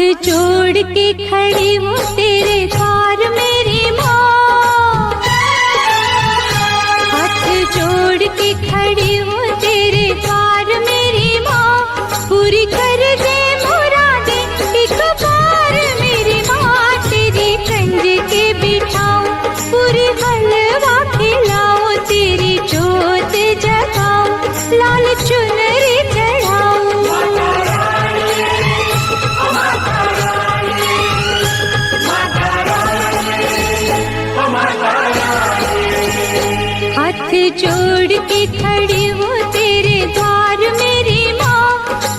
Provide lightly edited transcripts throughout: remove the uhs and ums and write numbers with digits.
जोड़ के खड़ी हूँ तेरे द्वार मेरी माँ, हाथ जोड़ के खड़ी हूँ तेरे द्वार मेरी माँ, पूरी कर दे मुरादें एक बार मेरी माँ, तेरी कंज के बिठाऊं पूरी हलवा खिलाऊं, तेरी जोत जगाऊं लाल चुनरी चढ़ाऊं। हाथ जोड़ के खड़ी हूँ तेरे द्वार मेरी माँ,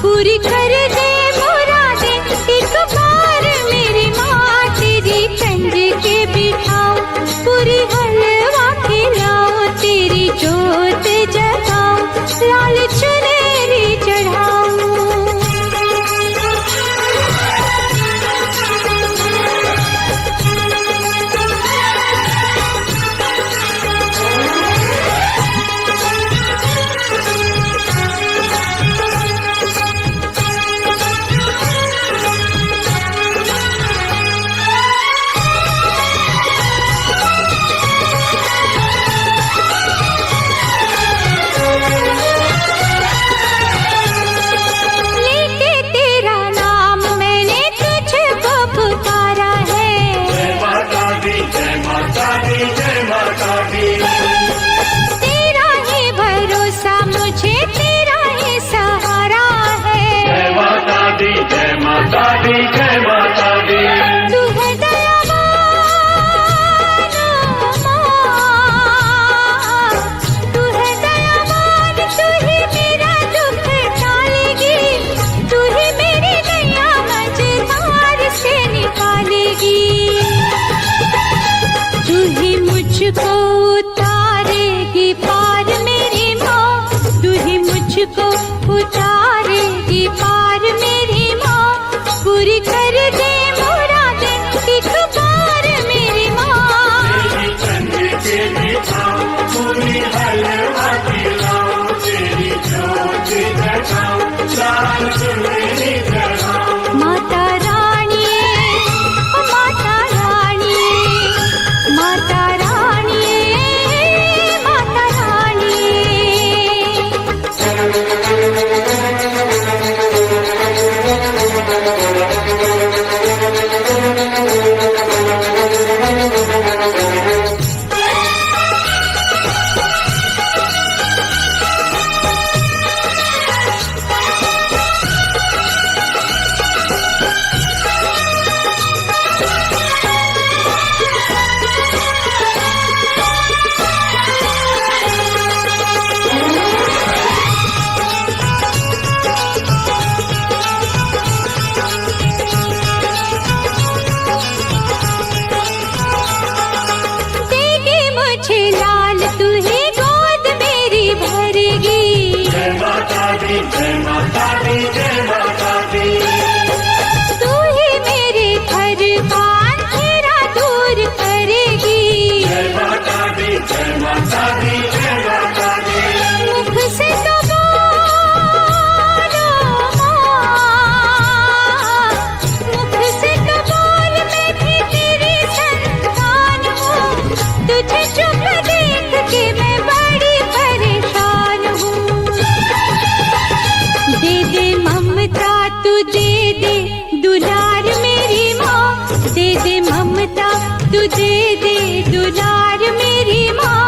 पूरी कर दे मुरादें एक बार मेरी माँ, तेरी कंज के बिठाऊं पूरी हलवा खिलाऊं, तेरी जोत जगाऊं लाल चुनरी चढ़ाऊं। तेरा ही भरोसा मुझे, तेरा ही सहारा है। जय माता दी, जय माता दी, जय माता दी। तू है दयावान माँ, तू है दयावान, तू ही मेरा दुख टालेगी, तू ही मेरी नैया मझधार से निकालेगी, तू ही मुझको उतारेगी पार मेरी माँ, तू ही मुझको उतारेगी पार मेरी माँ, पूरी कर दे मुरादें एक बार मेरी माँ। तेरी कंज के बिठाऊं पूरी हलवा खिलाऊं, तेरी जोत जगाऊं लाल चुनरी चढ़ाऊं। माता रानी, ओ माता रानी, माता रानी, माता रानी। देगी मुझे लाल तू ही गोद मेरी भरेगी, जय माता दी, जय माता दी, जय माता दी। तू ही मेरे घर का अंधेरा दूर करेगी, जय माता दी, जय माता दी, जय माता दी। मुख से तो बोलो माँ, मुख से तो बोल, मैं भी तेरी संतान हूँ, तुझे चुप देख के मैं बड़ी परेशान हूँ। दे दे ममता तू दे दे दुलार मेरी माँ, दे दे ममता तू दे दे दुलार मेरी माँ,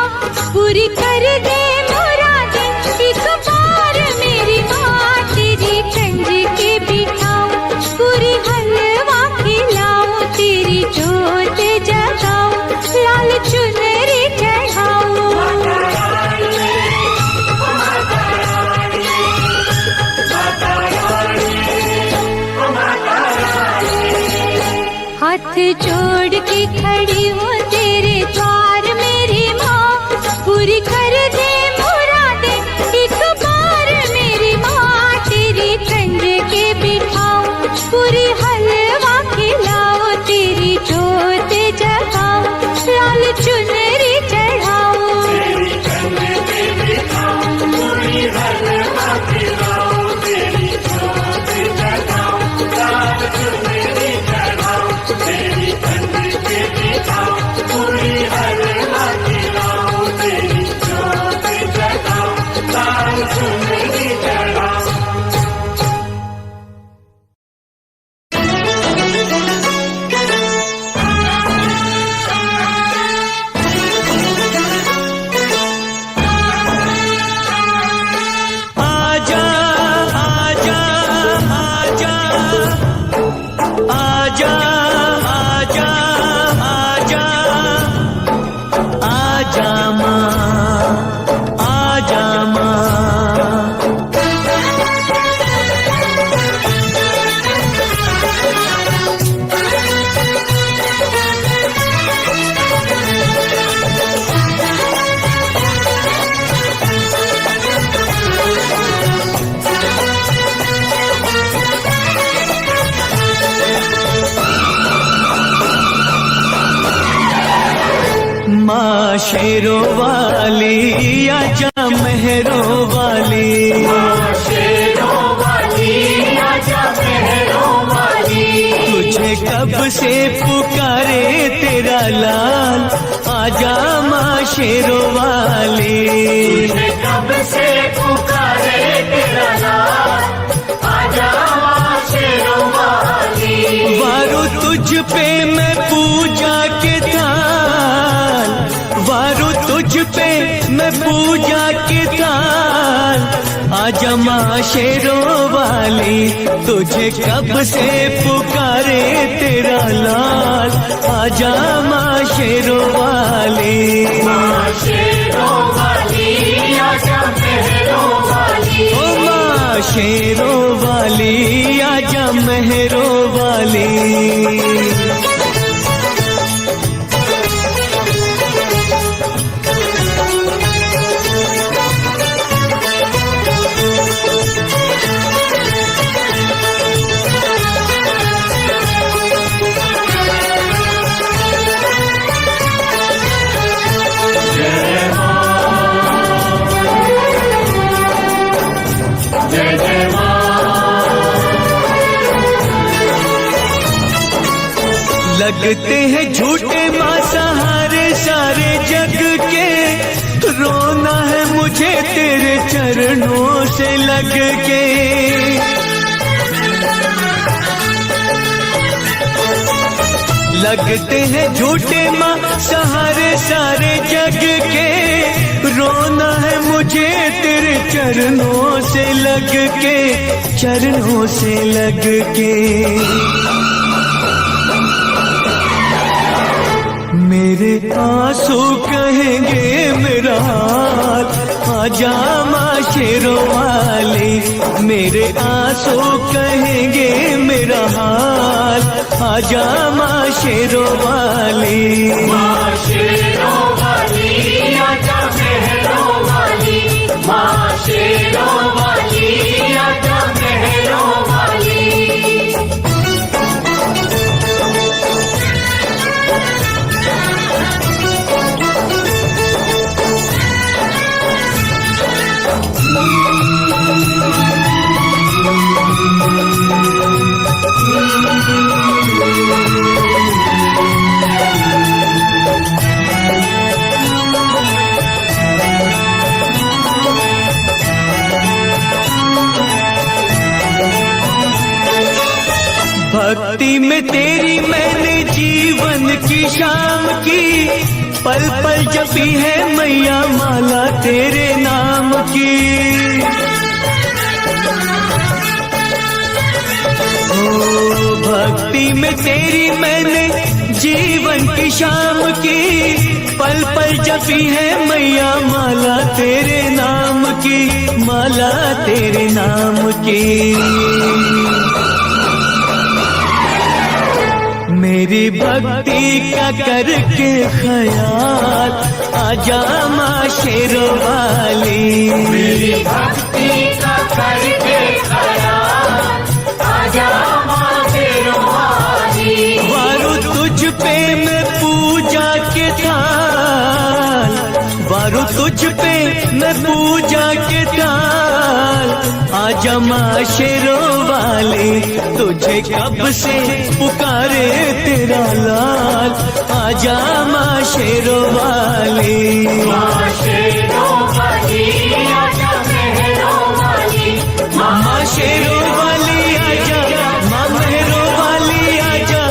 पूरी कर दे मुरादें एक बार मेरी माँ, तेरी कंज के बिठाऊं पूरी हलवा खिलाऊं, तेरी जोत जगाऊं लाल चुनरी चढ़ाऊं। हाथ जोड़ के खड़ी हूँ तेरे द्वार मेरी माँ, पूरी कर दे मुरादें एक बार मेरी माँ, तेरी कंज के बिठाऊं पूरी हलवा खिलाऊं, तेरी जोत जगाऊं लाल चुनरी चढ़ाऊं। तेरी कंज के बिठाऊं पूरी हलवा खिलाऊं, तेरी जोत जगाऊं लाल चुनरी शेरों वाली आजा मेहरों वाली, शेरों वाली आजा मेहरों वाली, तुझे कब से पुकारे तेरा लाल, आजा माँ शेरों वाली। तुझे कब से पुकारे तेरा लाल, आजा माँ शेरों वाली। वारू तुझ पे मैं पूजा के थाल, वारू तुझ पे मैं पूजा के थाल, आजा माँ शेरों वाली, तुझे कब से पुकारे तेरा लाल, आजा माँ शेरों वाली। माँ शेरों वाली आजा मेहरों वाली, ओ माँ शेरों वाली आजा मेहरों वाली। जय जय लगते हैं झूठे माँ सहारे सारे जग के, रोना है मुझे तेरे चरणों से लग के। लगते हैं झूठे माँ सहारे सारे जग के, रोना है मुझे तेरे चरणों से लग के, चरणों से लग के। मेरे आंसू कहेंगे मेरा हाल, आजा माँ शेरों वाली, मेरे आंसू कहेंगे मेरा हाल, आजा माँ शेरों वाली। माँ शेरों वाली आजा मेहरों वाली, माँ शेरों वाली आजा मेहरों वाली। भक्ति में तेरी मैंने जीवन की शाम की, पल पल जपी है मैया माला तेरे नाम की। ओ भक्ति में तेरी मैंने जीवन की शाम की, पल पल जपी है मैया माला तेरे नाम की, माला तेरे नाम की। मेरी भक्ति का करके ख्याल, आजा माँ शेरों वाली, मेरी भक्ति का करके ख्याल, आजा माँ शेरों वाली। वारू तुझ पे मैं पूजा के थाल, वारू तुझ पे मैं पूजा के थाल, आजा माँ शेरों वाली, तुझे कब से पुकारे तेरा लाल, आजा माँ शेरों वाली। माँ शेरों वाली आजा मेहरों वाली, माँ शेरों वाली आजा, माँ मेहरों वाली आजा,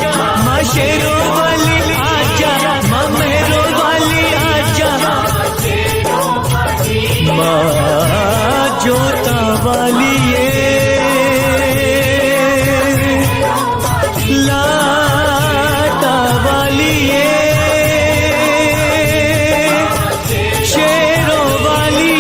माँ शेरों वाली आजा, माँ मेहरों वाली आजा, माँ जोता वाली लाटा वाली शेरों वाली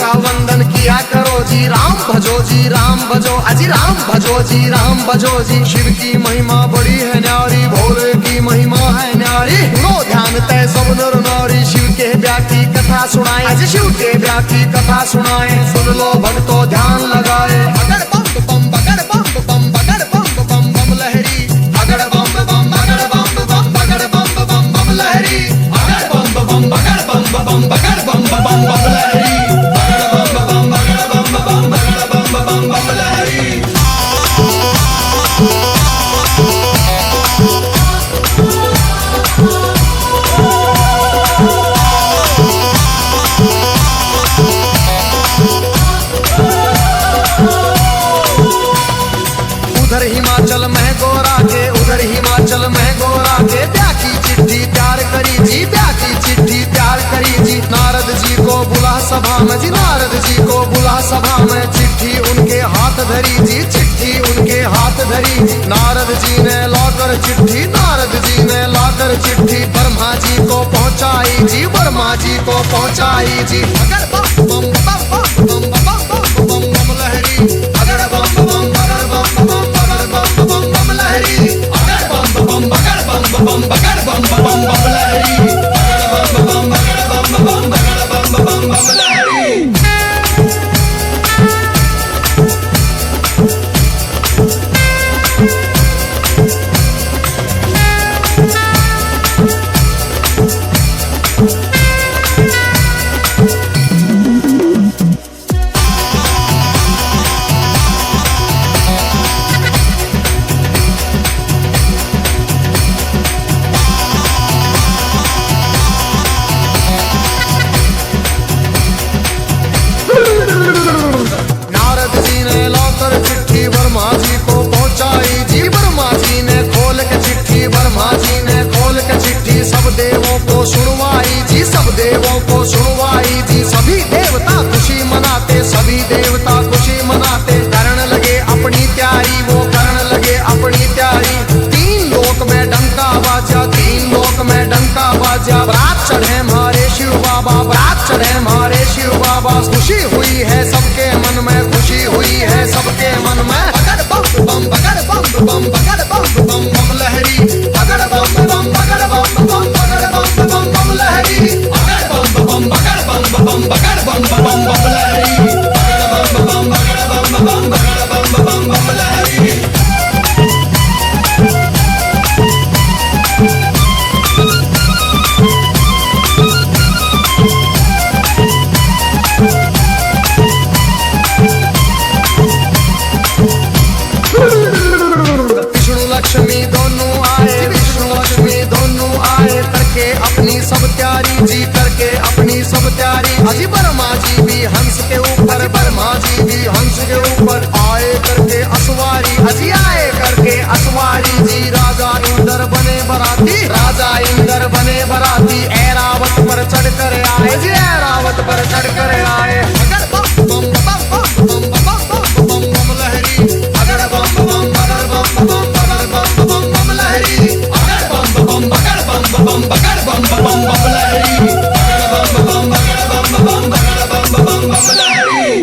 पूजा वंदन किया करो जी, राम भजो जी राम भजो, अजी राम भजो जी राम भजो जी। शिव की महिमा बड़ी है न्यारी, भोले की महिमा है न्यारी। सुनो ध्यान तय सब नर नारी, शिव के ब्याह की कथा सुनाए, अजी शिव के ब्याह की कथा सुनाए। सुन लो भक्तों ध्यान लगाए, अगर बम बम बगर बम बम बगर बम बम बम लहरी, अगर बम बम बगर बम बम बगर बम बम बम लहरी, अगर बम बम बगर बम बम बगर बम बम बम लहरी, अगर बम बम बगर बम बम बगर बम बम बम लहरी। उधर हिमाचल में गोरा के, उधर हिमाचल में गोरा के ब्याह की चिट्ठी तैयार करी जी, ब्याह की चिट्ठी तैयार करी जी। नारद जी को बुला सभा में जी, नारद जी को बुला सभा में। चिट्ठी उनके हाथ धरी जी, चिट्ठी उनके हाथ धरी। नारद जी ने लाकर चिट्ठी, नारद जी ने लाकर चिट्ठी ब्रह्मा जी को पहुंचाई जी, ब्रह्मा जी को पहुंचाई जी। अगर बम बम बम बम बम बम बम बम लहरी, अगर बम बम बगर बम बम बगर बम बम बम लहरी, अगर बम बम बगर बम बम बगर बम बम बम लहरी, अगर बम बम बगर बम बम बगर बम बम बम लहरी। नारद जी ने लाकर चिट्ठी ब्रह्मा जी को पहुंचाई जी, ब्रह्मा जी ने खोल के चिट्ठी, ब्रह्मा जी ने खोल के चिट्ठी सब देवों को सुनवाई जी, सब देवों को सुनवाई जी। सभी देवता खुशी मनाते, सभी देवता खुशी मनाते। करण लगे अपनी तैयारी, वो करण लगे अपनी तैयारी। तीन लोक में डंका बाजा, तीन लोक में डंका बाजा। बारात चढ़े हमारे शिव बाबा, बारात चढ़े हमारे शिव बाबा। खुशी हुई है सबके मन में, खुशी हुई है सबके मन में। बगर बम बम बगर बम बम बगर बम बम बम लहरी, अगर बम बम बगर बम बम बगर बम बम बम लहरी, अगर बम बम बगर बम बम बगर बम बम बम लहरी, अगर बम बम बगर बम बम बगर बम बम बम लहरी। विष्णु लक्ष्मी दोनों आए, विष्णु लक्ष्मी दोनों आए। करके अपनी सब तैयारी जी, करके अपनी सब तैयारी। अजी ब्रह्मा जी भी हंस के ऊपर, ब्रह्मा जी भी हंस के ऊपर आए करके असवारी, अजी आए करके असवारी जी। राजा इंद्र बने बराती, राजा इंद्र बने बराती। ऐरावत पर चढ़ कर आए जी, ऐरावत पर चढ़ कर आए। अगर बम बम बम बम बम बम बम बम लहरी, अगर बम बम बगर बम बम बगर बम बम बम लहरी, अगर बम बम बगर बम बम बगर बम बम बम लहरी, अगर बम बम बगर बम बम बगर बम बम बम लहरी।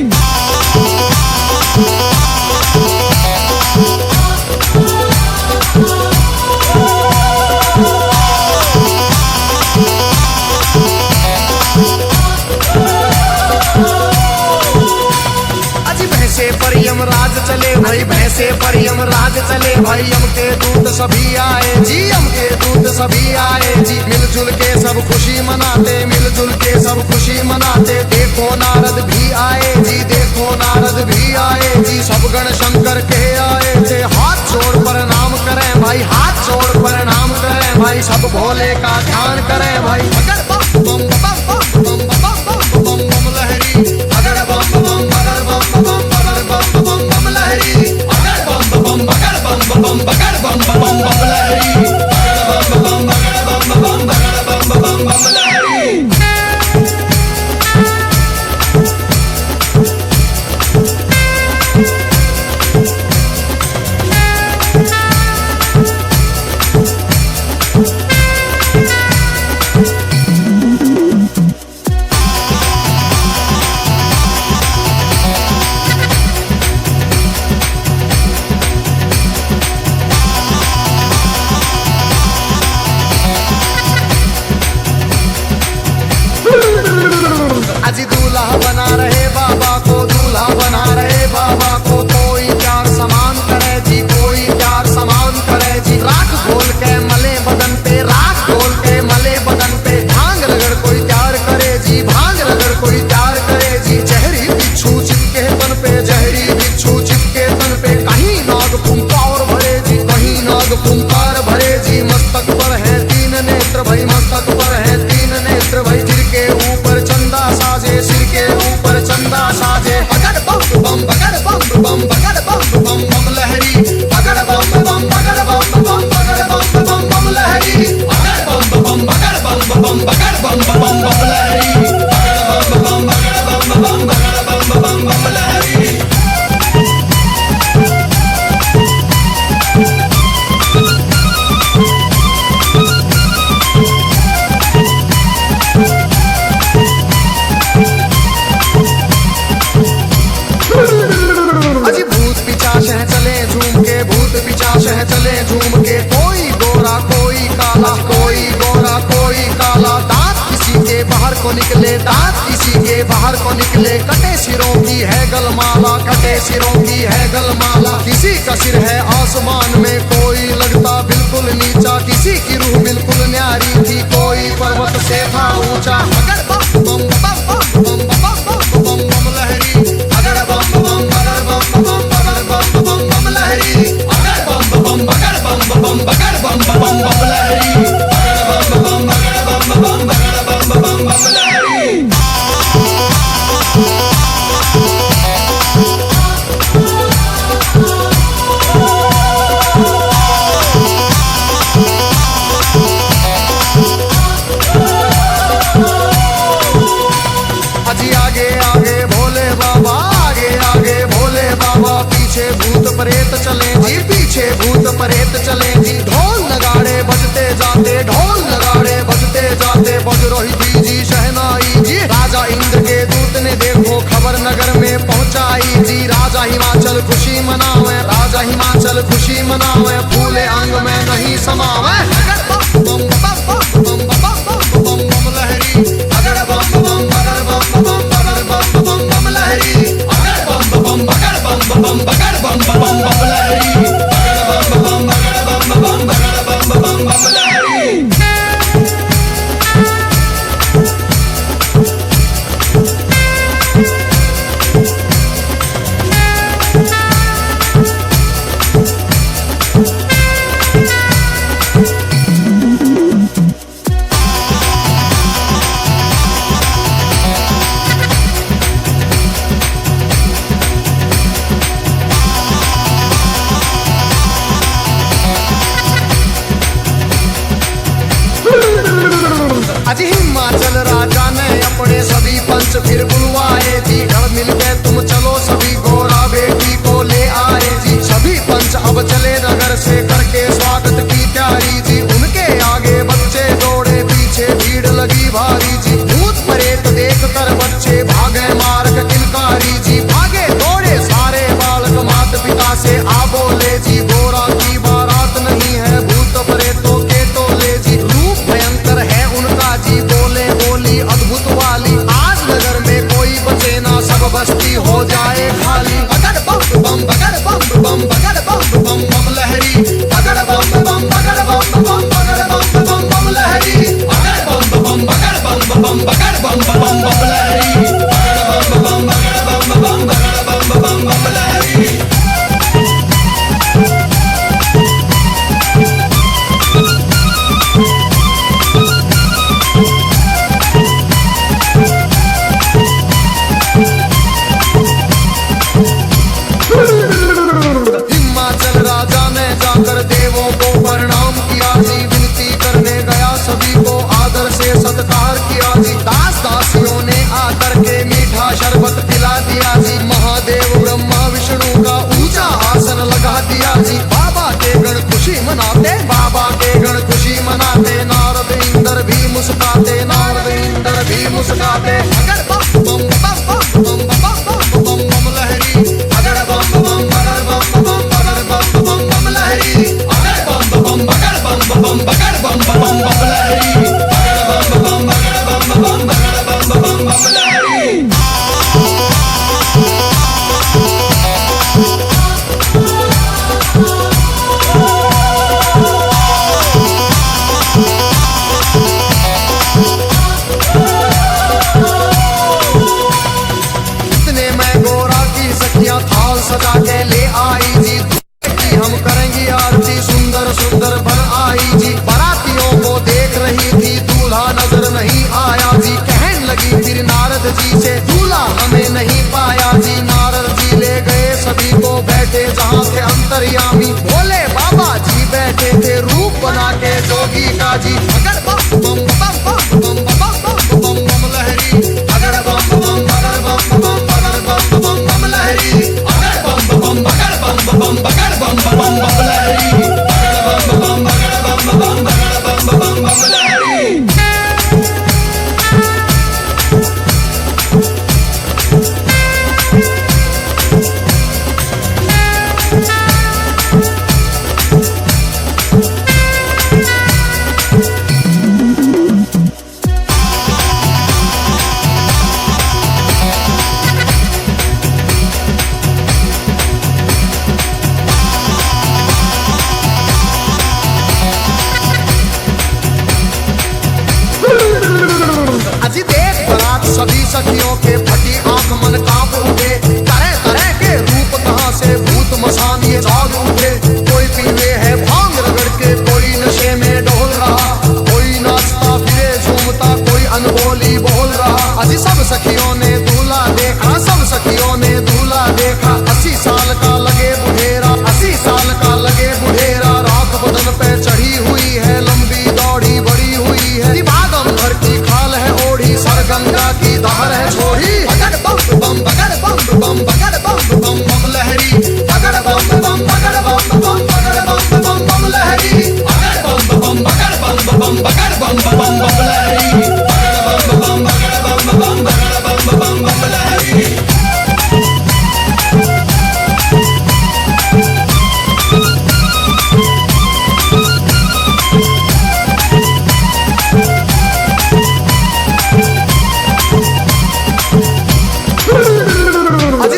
भैंसे पर यमराज चले भाई, भैंसे पर यमराज चले भाई। यम के दूत सभी आए जी, यम के दूत सभी आए जी। मिलजुल के सब खुशी मनाते, मिलजुल के सब खुशी मनाते। देखो नारद भी आए जी, देखो नारद भी आए जी। सब गण शंकर के आए थे, हाथ जोड़ प्रणाम करें भाई, हाथ जोड़ प्रणाम करें भाई। सब भोले का ध्यान करें भाई। अगर बम बम बम बम बम बम बम बम लहरी, अगर बम बम बगर बम बम बगर बम बम बम लहरी, अगर बम बम बगर बम बम बगर बम बम बम लहरी, अगर बम बम बगर बम बम बगर बम बम बम लहरी। झूम के, कोई गोरा कोई काला, कोई गोरा कोई काला। दांत किसी के बाहर को निकले, दांत किसी के बाहर को निकले। कटे सिरों की है गलमाला, कटे सिरों की है गलमाला। किसी का सिर है आसमान में, कोई लगता बिल्कुल नीचा। किसी की रूह बिल्कुल न्यारी थी, कोई पर्वत से था ऊंचा। अगर बम बम बम बम बम बम बम बम लहरी, अगर बम बम बगर बम बम बगर बम बम बम लहरी, अगर बम बम बगर बम बम बगर बम बम बम लहरी, अगर बम बम बगर बम बम बगर बम बम बम लहरी। अजी आगे आगे भोले बाबा, आगे आगे भोले बाबा। पीछे भूत प्रेत चले जी, पीछे भूत प्रेत चले जी। ढोल नगाड़े बजते जाते, ढोल नगाड़े बजते जाते। बज रही थी जी शहनाई जी। राजा इंद्र के दूत ने देखो खबर नगर में पहुंचाई जी। राजा हिमाचल खुशी मनावे, राजा हिमाचल खुशी मनावे। फूले अंग में नहीं समावे। अगर बम बम बम बम बम बम बम लहरी, अगर बम बम बगर बम बम बगर बम बम बम लहरी, अगर बम बम बगर बम बम बगर बम बम बम लहरी, अगर बम बम बगर बम बम बगर बम बम बम लहरी। आज हिमाचल राजा ने अपने सभी पंच फिर बुलवाए जी। घर मिलके तुम चलो सभी, गोरा बेटी को ले आए जी। सभी पंच अब चले नगर से करके स्वागत की तैयारी जी। उनके आगे बच्चे दौड़े, पीछे भीड़ लगी भारी जी। भूत प्रेत देख कर बच्चे भागे मार्ग किलकारी जी। भागे दौड़े सारे बालक माता पिता से आ बोले जी। गोरा की बारात नहीं है, भूत प्रेतों के टोले जी। रूप भयंकर है उनका जी, बोले बोली अद्भुत वाली। आज नगर में कोई बचे ना, सब बस्ती हो जाए खाली। अगर बम बम बगर बम बम बगर बम बम बम लहरी, अगर बम बम बगर बम बम बगर बम बम बम लहरी, अगर बम बम बगर बम बम बगर बम बम बम लहरी, अगर बम बम बगर बम बम बगर बम बम बम लहरी। हिमाचल राजा ने जाकर देवों को प्रणाम किया जी। विनती करने गया सभी को आदर से सत्कार किया जी। दास दासियों ने आकर के मीठा शरबत पिला दिया जी। महादेव ब्रह्मा विष्णु का ऊंचा आसन लगा दिया जी। बाबा के गण खुशी मनाते, बाबा के गण खुशी मनाते। नारद इंद्र भी मुस्कुराते, नारद इंद्र भी मुस्कुराते। अगर बम बम बम बम बम बम बम लहरी, अगर बम बम बगर बम बम बगर बम बम बम लहरी, अगर बम बम बगर बम बम बगर बम बम बम लहरी, अगर बम बम बगर बम बम बगर बम बम बम लहरी। इतने में गोरा की सखियां थाल सजा के ले आई जी। कि हम करेंगी आरती, सुंदर सुंदर बन आई जी। बारातियों को देख रही थी, दूल्हा नजर नहीं आया जी। कहने लगी फिर नारद जी से, दूल्हा हमें नहीं पाया जी। नारद जी ले गए सभी को, बैठे जहाँ थे अंतर्यामी। भोले बाबा जी बैठे थे रूप बना के जोगी का जी। अगर बम बम बम बम बम बम बम बम लहरी, अगर बम बम बगर बम बम बगर बम बम बम लहरी, अगर बम बम बगर बम बम बगर बम बम बम लहरी, अगर बम बम बगर बम बम बगर बम बम बम लहरी। का लगे बुढ़ेरा, 80 साल का लगे बुढ़ेरा, राख बदन पे चढ़ी हुई है, लंबी दौड़ी बड़ी हुई है, बागम भर की खाल है ओढ़ी, सर गंगा की धार है छोड़ी। बगड़ बम बम बगड़ बम बम बगड़ बम बम बम लहरी, बगड़ बम बम बगड़ बम बम बगड़ बम बम बम लहरी, बगड़ बम बम बगड़ बम बम बगड़ बम बम बम लहरी, बगड़ बम बम बगड़ बम बम बगड़ बम बम बम लहरी।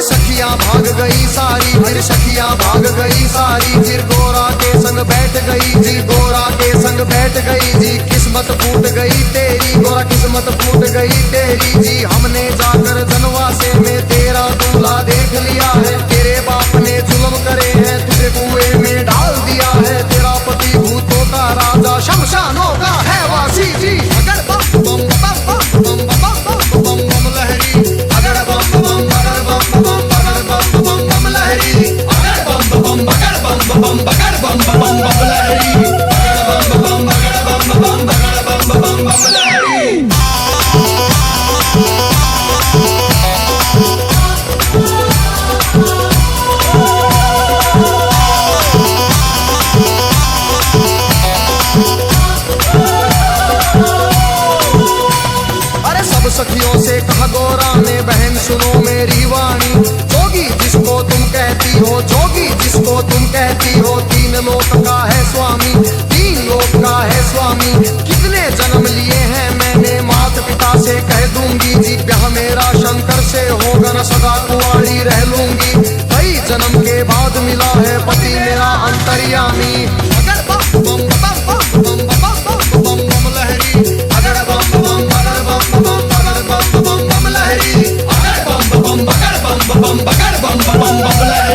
सखियां भाग गई सारी, फिर सखियां भाग गई सारी, फिर गोरा के संग बैठ गई जी, गोरा के संग बैठ गई जी, किस्मत फूट गई तेरी गोरा, किस्मत फूट गई तेरी जी। हमने जाकर जनवासे में तेरा दूल्हा देख लिया है, तेरे बाप ने जुल्म करे हैं, तुझे कुएं में डाल दिया है, तेरा पति भूतों का राजा शमशानों का है वासी जी। अगर बम बम बम बम बम बम बम बम लहरी, अगर बम बम बगड़ बम बम बगड़ बम बम बम लहरी, अगर बम बम बगड़ बम बम बगड़ बम बम बम लहरी, अगर बम बम बगड़ बम बम बगड़ बम बम बम लहरी। सखियों से कहा गोरा ने, बहन सुनो मेरी वाणी, जोगी जिसको तुम कहती हो, जोगी जिसको तुम कहती हो, 3 लोक का है स्वामी, 3 लोक का है स्वामी। कितने जन्म लिए हैं मैंने, माता पिता से कह दूंगी जी, ब्याह मेरा शंकर से होगा न, सदा कुंवारी रह लूंगी, कई जन्म के बाद मिला है पति मेरा अंतर्यामी। अगर बम बम बम बम बम बम बम बम लहरी, अगर बम बम बगड़ बम बम बगड़ बम बम बम लहरी, अगर बम बम बगड़ बम बम बगड़ बम बम बम लहरी।